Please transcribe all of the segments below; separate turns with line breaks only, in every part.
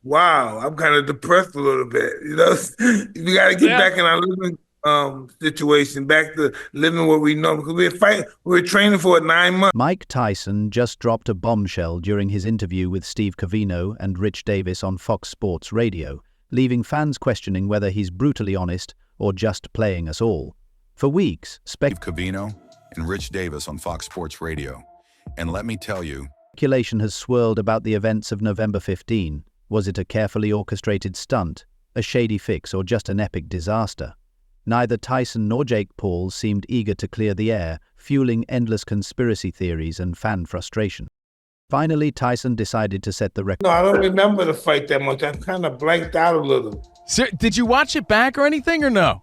Wow, I'm kind of depressed a little bit. We got to get
Yeah.
back in our living situation, back to living what we know because we're training for it 9 months.
Mike Tyson just dropped a bombshell during his interview with Steve Covino and Rich Davis on Fox Sports Radio, leaving fans questioning whether he's brutally honest or just playing us all. For weeks,
Steve Covino and Rich Davis on Fox Sports Radio. And let me tell you,
speculation has swirled about the events of November 15. Was it a carefully orchestrated stunt, a shady fix, or just an epic disaster? Neither Tyson nor Jake Paul seemed eager to clear the air, fueling endless conspiracy theories and fan frustration. Finally, Tyson decided to set the record.
No, I don't remember the fight that much. I kind of blanked out a little.
So, did you watch it back or anything, or no?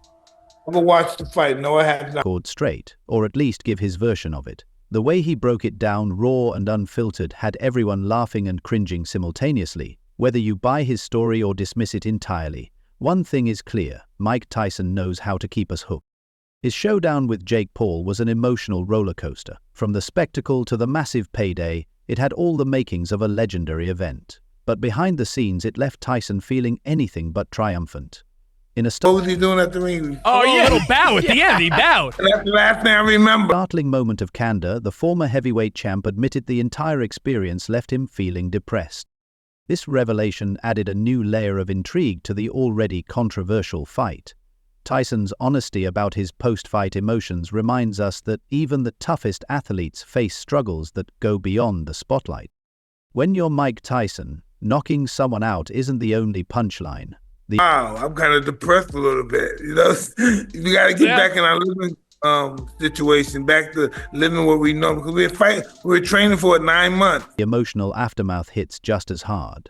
I never watched the fight. No, I have not.
Record straight, or at least give his version of it. The way he broke it down, raw and unfiltered, had everyone laughing and cringing simultaneously. Whether you buy his story or dismiss it entirely, one thing is clear: Mike Tyson knows how to keep us hooked. His showdown with Jake Paul was an emotional roller coaster. From the spectacle to the massive payday, it had all the makings of a legendary event. But behind the scenes, it left Tyson feeling anything but triumphant.
What was he doing at the ring?
Oh, yeah. A little bow at the end. He bowed.
That's the last thing I remember.
Startling moment of candor, the former heavyweight champ admitted the entire experience left him feeling depressed. This revelation added a new layer of intrigue to the already controversial fight. Tyson's honesty about his post-fight emotions reminds us that even the toughest athletes face struggles that go beyond the spotlight. When you're Mike Tyson, knocking someone out isn't the only punchline.
Wow, I'm kind of depressed a little bit. We got to get back in our living situation, back to living what we know because we're training for it 9 months.
The emotional aftermath hits just as hard.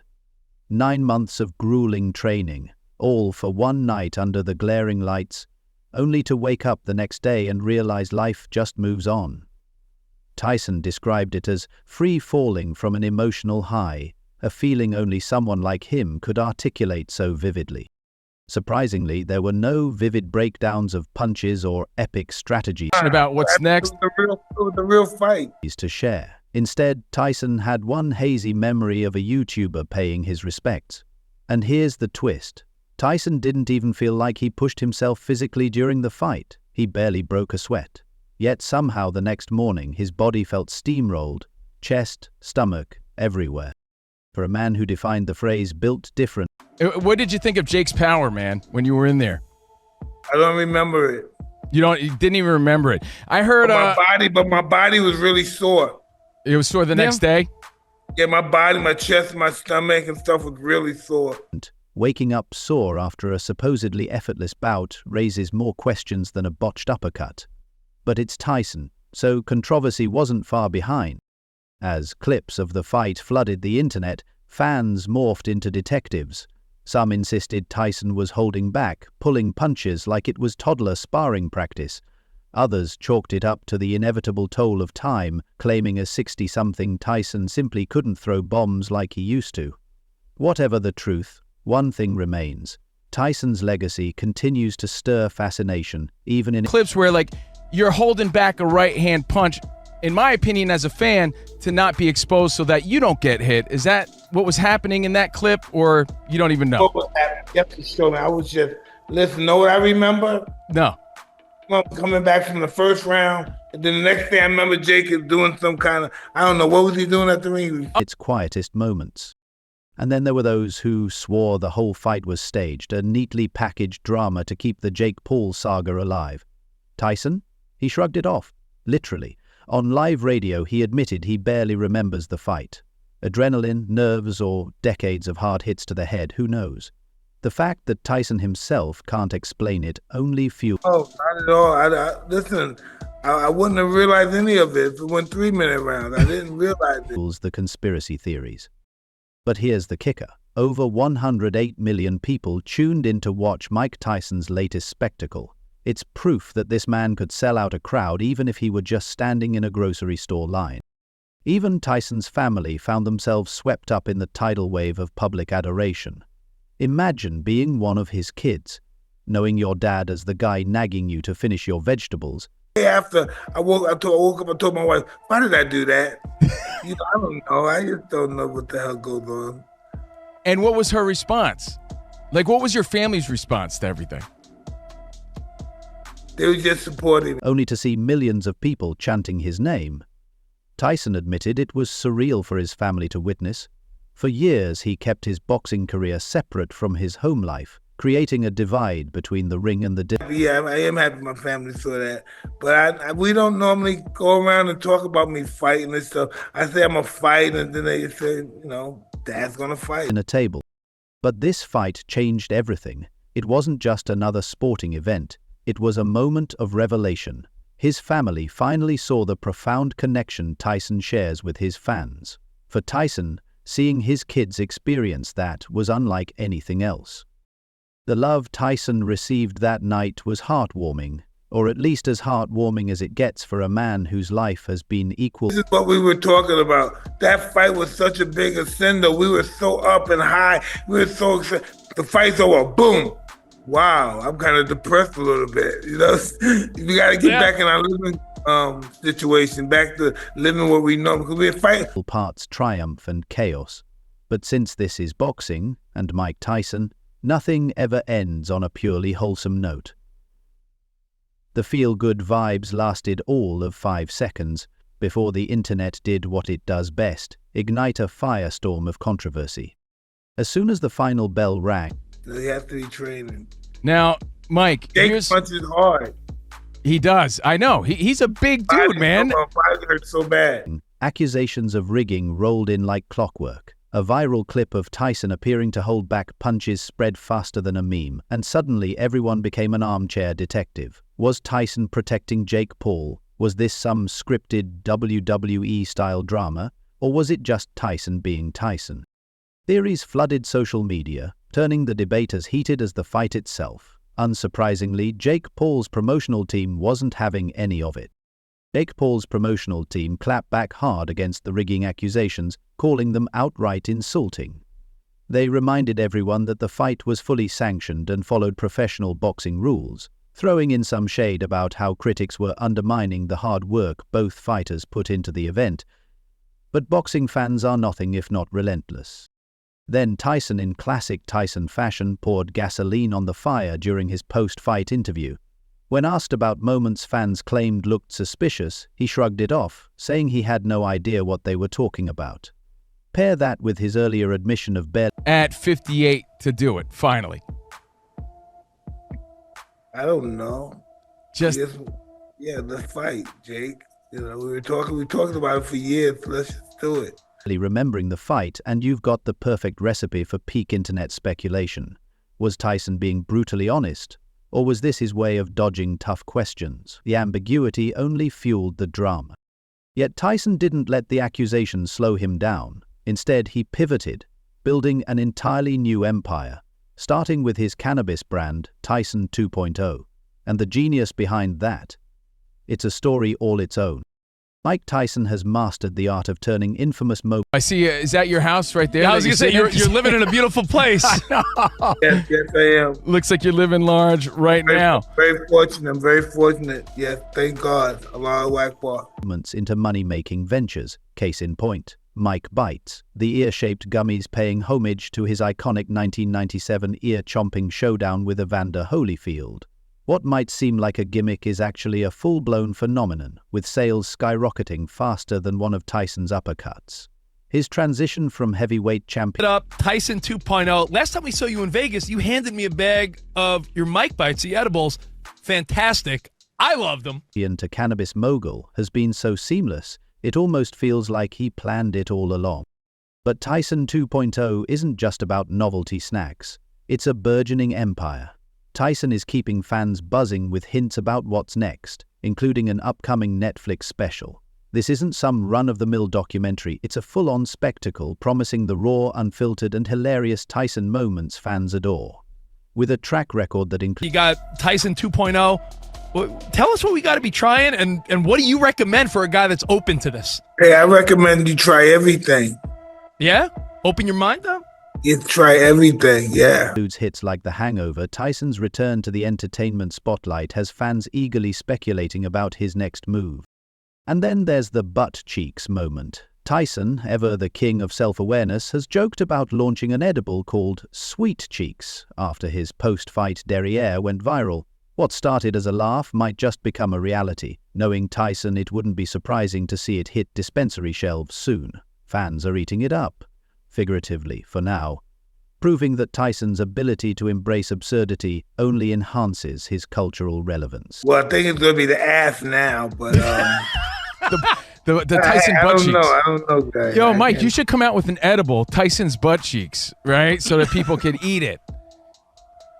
9 months of grueling training, all for one night under the glaring lights, only to wake up the next day and realize life just moves on. Tyson described it as free falling from an emotional high, a feeling only someone like him could articulate so vividly. Surprisingly, there were no vivid breakdowns of punches or epic strategies
About what's next.
It was the real fight.
to share. Instead, Tyson had one hazy memory of a YouTuber paying his respects. And here's the twist. Tyson didn't even feel like he pushed himself physically during the fight. He barely broke a sweat. Yet somehow the next morning his body felt steamrolled, chest, stomach, everywhere. For a man who defined the phrase built different.
What did you think of Jake's power, man, when you were in there?
I don't remember it.
You didn't even remember it. I heard
But my body was really sore.
it was sore the next day.
Yeah, my body, my chest, my stomach and stuff was really sore.
Waking up sore after a supposedly effortless bout raises more questions than a botched uppercut. But it's Tyson, so controversy wasn't far behind. As clips of the fight flooded the internet, fans morphed into detectives. Some insisted Tyson was holding back, pulling punches like it was toddler sparring practice. Others chalked it up to the inevitable toll of time, claiming a 60-something Tyson simply couldn't throw bombs like he used to. Whatever the truth, one thing remains. Tyson's legacy continues to stir fascination, even in
Clips where, like, you're holding back a right-hand punch, in my opinion, as a fan, to not be exposed so that you don't get hit. Is that what was happening in that clip, or you don't even know?
You have to show me. I was just, listen, know what I remember?
No.
Coming back from the first round, and then the next day I remember Jacob doing some kind of, I don't know, what was he doing at the ring?
its quietest moments. And then there were those who swore the whole fight was staged, a neatly packaged drama to keep the Jake Paul saga alive. Tyson? He shrugged it off, literally. On live radio, he admitted he barely remembers the fight. Adrenaline, nerves, or decades of hard hits to the head, who knows? The fact that Tyson himself can't explain it only fuels
Not at all. Listen, I wouldn't have realized any of it if it went 3-minute rounds. I didn't realize it.
the conspiracy theories. But here's the kicker. Over 108 million people tuned in to watch Mike Tyson's latest spectacle. It's proof that this man could sell out a crowd even if he were just standing in a grocery store line. Even Tyson's family found themselves swept up in the tidal wave of public adoration. Imagine being one of his kids, knowing your dad as the guy nagging you to finish your vegetables.
After I woke up and told my wife, why did I do that? I don't know. I just don't know what the hell goes on.
And what was her response? Like, what was your family's response to everything?
They were just supporting.
Only to see millions of people chanting his name. Tyson admitted it was surreal for his family to witness. For years, he kept his boxing career separate from his home life, creating a divide between the ring and the
Yeah, I am happy my family saw that. But we don't normally go around and talk about me fighting and stuff. I say I'm a fight, and then they say, Dad's gonna fight.
in a table. But this fight changed everything. It wasn't just another sporting event. It was a moment of revelation. His family finally saw the profound connection Tyson shares with his fans. For Tyson, seeing his kids experience that was unlike anything else. The love Tyson received that night was heartwarming, or at least as heartwarming as it gets for a man whose life has been equal.
This is what we were talking about. That fight was such a big ascender. We were so up and high. We were so excited. The fight's over. Boom. Wow. I'm kind of depressed a little bit. We got to get back in our living situation, back to living what we know, because we're fighting.
Parts triumph and chaos. But since this is boxing and Mike Tyson, nothing ever ends on a purely wholesome note. The feel-good vibes lasted all of 5 seconds before the internet did what it does best, ignite a firestorm of controversy. As soon as the final bell rang,
They have to be training.
Now, Mike,
Jake punches hard.
He does. I know. He's a big dude, man.
Body hurts so bad.
Accusations of rigging rolled in like clockwork. A viral clip of Tyson appearing to hold back punches spread faster than a meme, and suddenly everyone became an armchair detective. Was Tyson protecting Jake Paul? Was this some scripted WWE-style drama? Or was it just Tyson being Tyson? Theories flooded social media, turning the debate as heated as the fight itself. Unsurprisingly, Jake Paul's promotional team wasn't having any of it. Jake Paul's promotional team clapped back hard against the rigging accusations, calling them outright insulting. They reminded everyone that the fight was fully sanctioned and followed professional boxing rules, throwing in some shade about how critics were undermining the hard work both fighters put into the event. But boxing fans are nothing if not relentless. Then Tyson, in classic Tyson fashion, poured gasoline on the fire during his post-fight interview. When asked about moments fans claimed looked suspicious, he shrugged it off, saying he had no idea what they were talking about. Pair that with his earlier admission of
at 58 to do it, finally.
I don't know. Let's fight, Jake. We talked about it for years. Let's just do it.
Remembering the fight, and you've got the perfect recipe for peak internet speculation. Was Tyson being brutally honest? Or was this his way of dodging tough questions? The ambiguity only fueled the drama. Yet Tyson didn't let the accusations slow him down. Instead, he pivoted, building an entirely new empire, starting with his cannabis brand, Tyson 2.0, and the genius behind that. It's a story all its own. Mike Tyson has mastered the art of turning infamous moments.
I see. Is that your house right there?
Yeah, I was going to say, you're living in a beautiful place.
Yes, I am.
Looks like you're living large right now.
Very fortunate. I'm very fortunate. Yes, thank God. Allahu Akbar.
Into money-making ventures. Case in point, Mike Bites, the ear-shaped gummies paying homage to his iconic 1997 ear-chomping showdown with Evander Holyfield. What might seem like a gimmick is actually a full-blown phenomenon, with sales skyrocketing faster than one of Tyson's uppercuts. His transition from heavyweight champion
Tyson 2.0. Last time we saw you in Vegas, you handed me a bag of your Mike Bites, the edibles. Fantastic. I love them.
To cannabis mogul has been so seamless, it almost feels like he planned it all along. But Tyson 2.0 isn't just about novelty snacks. It's a burgeoning empire. Tyson is keeping fans buzzing with hints about what's next, including an upcoming Netflix special. This isn't some run-of-the-mill documentary, it's a full-on spectacle promising the raw, unfiltered, and hilarious Tyson moments fans adore. With a track record that includes...
You got Tyson 2.0. Well, tell us what we got to be trying, and what do you recommend for a guy that's open to this?
Hey, I recommend you try everything.
Yeah? Open your mind up?
You try everything, yeah.
Includes hits like The Hangover. Tyson's return to the entertainment spotlight has fans eagerly speculating about his next move. And then there's the butt cheeks moment. Tyson, ever the king of self-awareness, has joked about launching an edible called Sweet Cheeks after his post-fight derriere went viral. What started as a laugh might just become a reality. Knowing Tyson, it wouldn't be surprising to see it hit dispensary shelves soon. Fans are eating it up, figuratively for now, proving that Tyson's ability to embrace absurdity only enhances his cultural relevance.
Well, I think it's gonna be the ass now, but
The Tyson butt cheeks.
I don't know, guys.
Yo, Mike, you should come out with an edible, Tyson's butt cheeks, right? So that people can eat it.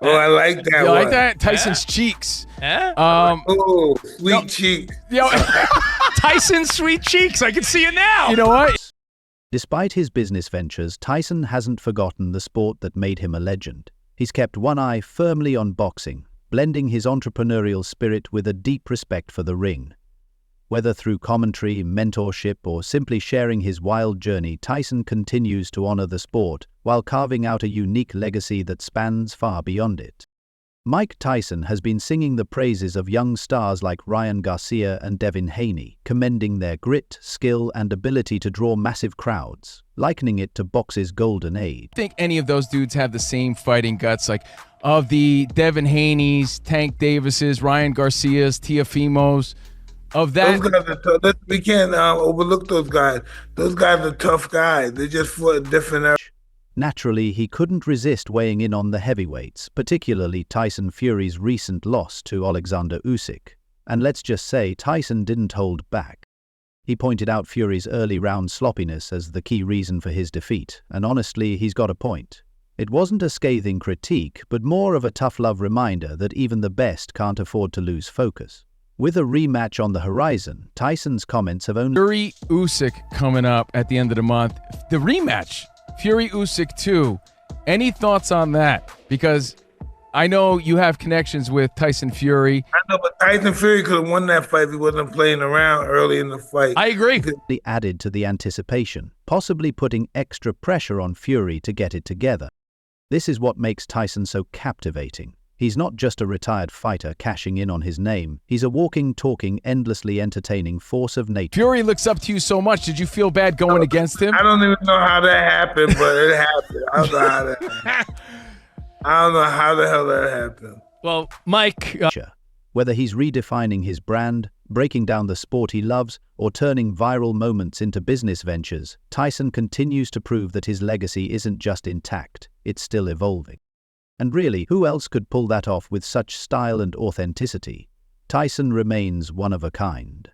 Oh, I like that
You
one.
like that? Tyson's cheeks.
Yeah?
Oh, sweet cheek.
Yo,
Tyson's sweet cheeks. I can see it now.
you know what?
Despite his business ventures, Tyson hasn't forgotten the sport that made him a legend. He's kept one eye firmly on boxing, blending his entrepreneurial spirit with a deep respect for the ring. Whether through commentary, mentorship, or simply sharing his wild journey, Tyson continues to honor the sport while carving out a unique legacy that spans far beyond it. Mike Tyson has been singing the praises of young stars like Ryan Garcia and Devin Haney, commending their grit, skill, and ability to draw massive crowds, likening it to box's golden age.
I think any of those dudes have the same fighting guts, like of the Devin Haney's, Tank Davis's, Ryan Garcia's, Teofimo's, of that.
Those guys are tough. We can't overlook those guys. Those guys are tough guys. They just fought a different era.
Naturally, he couldn't resist weighing in on the heavyweights, particularly Tyson Fury's recent loss to Alexander Usyk. And let's just say Tyson didn't hold back. He pointed out Fury's early round sloppiness as the key reason for his defeat, and honestly, he's got a point. It wasn't a scathing critique, but more of a tough love reminder that even the best can't afford to lose focus. With a rematch on the horizon, Tyson's comments have only...
Fury Usyk coming up at the end of the month. The rematch, Fury Usyk 2. Any thoughts on that? Because I know you have connections with Tyson Fury.
I know, but Tyson Fury could have won that fight if he wasn't playing around early in the fight.
I agree.
added to the anticipation, possibly putting extra pressure on Fury to get it together. This is what makes Tyson so captivating. He's not just a retired fighter cashing in on his name. He's a walking, talking, endlessly entertaining force of nature.
Fury looks up to you so much. Did you feel bad going against him?
I don't even know how that happened, but it happened. I don't know how that happened. I don't know how the hell that happened.
Well, Mike,
Whether he's redefining his brand, breaking down the sport he loves, or turning viral moments into business ventures, Tyson continues to prove that his legacy isn't just intact, it's still evolving. And really, who else could pull that off with such style and authenticity? Tyson remains one of a kind.